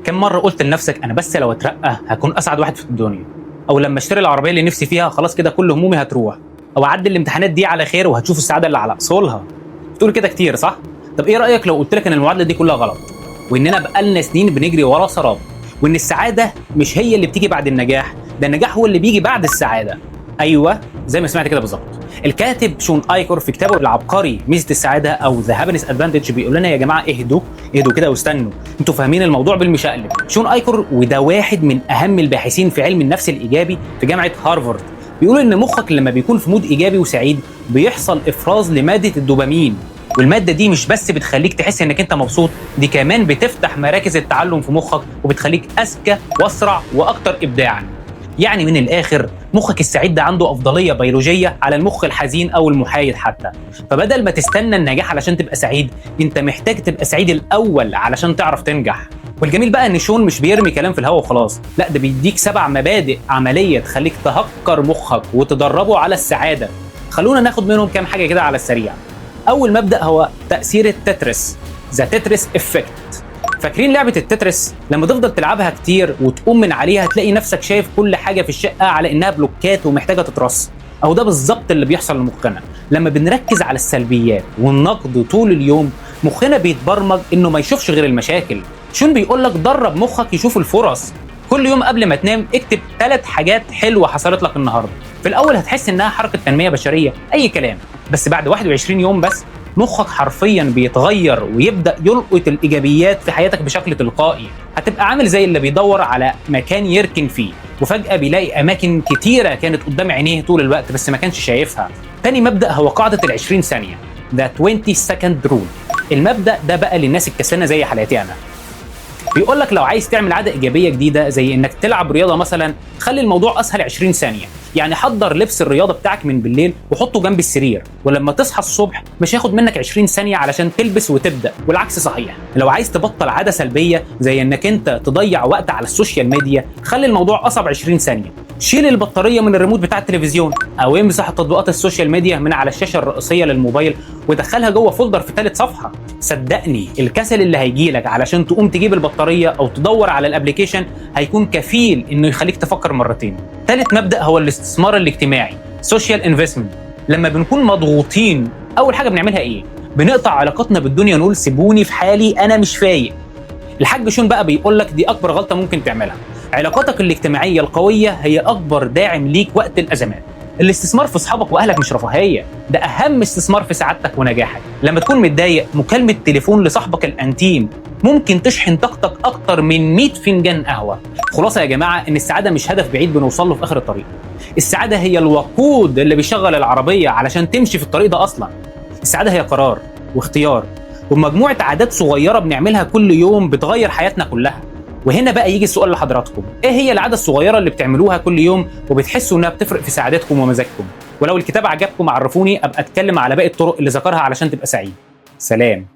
كم مرة قلت لنفسك أنا بس لو اترقى هكون أسعد واحد في الدنيا؟ أو لما اشتري العربية اللي نفسي فيها خلاص كده كل همومي هتروح؟ أو أعدي الامتحانات دي على خير وهتشوف السعادة اللي على أصولها؟ بتقول كده كتير صح؟ طب إيه رأيك لو قلت لك إن المعادلة دي كلها غلط؟ وإننا بقالنا سنين بنجري ورا سراب، وإن السعادة مش هي اللي بتيجي بعد النجاح، ده النجاح هو اللي بيجي بعد السعادة. أيوه زي ما سمعت كده بالظبط. الكاتب شون ايكور في كتابه العبقري ميزة السعادة أو ذا هابينس ادفانتج بيقول لنا يا جماعة اهدوا كده واستنوا، انتوا فاهمين الموضوع بالمشقلب. شون ايكور وده واحد من أهم الباحثين في علم النفس الإيجابي في جامعة هارفارد، بيقول إن مخك لما بيكون في مود إيجابي وسعيد بيحصل إفراز لمادة الدوبامين، والمادة دي مش بس بتخليك تحس إنك أنت مبسوط، دي كمان بتفتح مراكز التعلم في مخك وبتخليك أذكى وأسرع وأكتر إبداعاً. يعني من الآخر مخك السعيد ده عنده أفضلية بيولوجية على المخ الحزين أو المحايد حتى. فبدل ما تستنى النجاح علشان تبقى سعيد، أنت محتاج تبقى سعيد الأول علشان تعرف تنجح. والجميل بقى إن شون مش بيرمي كلام في الهوا وخلاص، لا ده بيديك 7 مبادئ عملية تخليك تهكر مخك وتدربه على السعادة. خلونا ناخد منهم كام حاجة كده على السريع. أول مبدأ هو تأثير التترس، ذا تترس إفكت. فاكرين لعبة التترس؟ لما تفضل تلعبها كتير وتقوم من عليها تلاقي نفسك شايف كل حاجة في الشقة على إنها بلوكات ومحتاجة تترص. أو ده بالظبط اللي بيحصل لمخنا لما بنركز على السلبيات والنقد طول اليوم، مخنا بيتبرمج إنه ما يشوفش غير المشاكل. شون بيقولك درب مخك يشوف الفرص. كل يوم قبل ما تنام اكتب 3 حاجات حلوة حصلت لك النهاردة. في الأول هتحس إنها حركة تنمية بشرية أي كلام، بس بعد 21 يوم بس مخك حرفيا بيتغير ويبدأ يلقط الإيجابيات في حياتك بشكل تلقائي. هتبقى عامل زي اللي بيدور على مكان يركن فيه وفجأة بيلاقي أماكن كتيرة كانت قدام عينيه طول الوقت بس ما كانش شايفها. تاني مبدأ هو قاعدة ال20 ثانية، The 20 Second Rule. المبدأ ده بقى للناس الكسلانة زي حالاتي أنا. بيقول لك لو عايز تعمل عادة إيجابية جديدة زي إنك تلعب رياضة مثلا، خلي الموضوع أسهل 20 ثانية. يعني حضر لبس الرياضة بتاعك من بالليل وحطه جنب السرير، ولما تصحى الصبح مش هياخد منك 20 ثانية علشان تلبس وتبدأ، والعكس صحيح. لو عايز تبطل عادة سلبية زي إنك أنت تضيع وقت على السوشيال ميديا، خلي الموضوع أصعب 20 ثانية. شيل البطارية من الريموت بتاع التلفزيون أو امسح تطبيقات السوشيال ميديا من على الشاشة الرئيسية للموبايل ودخلها جوه فولدر في ثالث صفحة. صدقني الكسل اللي هيجيلك علشان تقوم تجيب البطارية أو تدور على الابليكيشن هيكون كفيل إنه يخليك تفكر مرتين. ثالث مبدأ هو الاستثمار الاجتماعي، سوشيال انفستمنت. لما بنكون مضغوطين أول حاجة بنعملها إيه؟ بنقطع علاقتنا بالدنيا ونقول سيبوني في حالي أنا مش فايق. الحاج شون بقى بيقول لك دي أكبر غلطة ممكن تعملها. علاقاتك الاجتماعية القوية هي أكبر داعم ليك وقت الأزمات. الاستثمار في أصحابك وأهلك مش رفاهية، ده أهم استثمار في سعادتك ونجاحك. لما تكون متضايق مكالمة تليفون لصاحبك الأنتيم ممكن تشحن طاقتك أكتر من 100 فنجان قهوة. خلاصة يا جماعة إن السعادة مش هدف بعيد بنوصل له في آخر الطريق. السعادة هي الوقود اللي بيشغل العربية علشان تمشي في الطريق ده أصلا. السعادة هي قرار واختيار ومجموعة عادات صغيرة بنعملها كل يوم بتغير حياتنا كلها. وهنا بقى يجي السؤال لحضراتكم، ايه هي العادة الصغيرة اللي بتعملوها كل يوم وبتحسوا انها بتفرق في سعادتكم ومزاجكم؟ ولو الكتاب عجبكم عرفوني ابقى اتكلم على باقي الطرق اللي ذكرها علشان تبقى سعيد. سلام.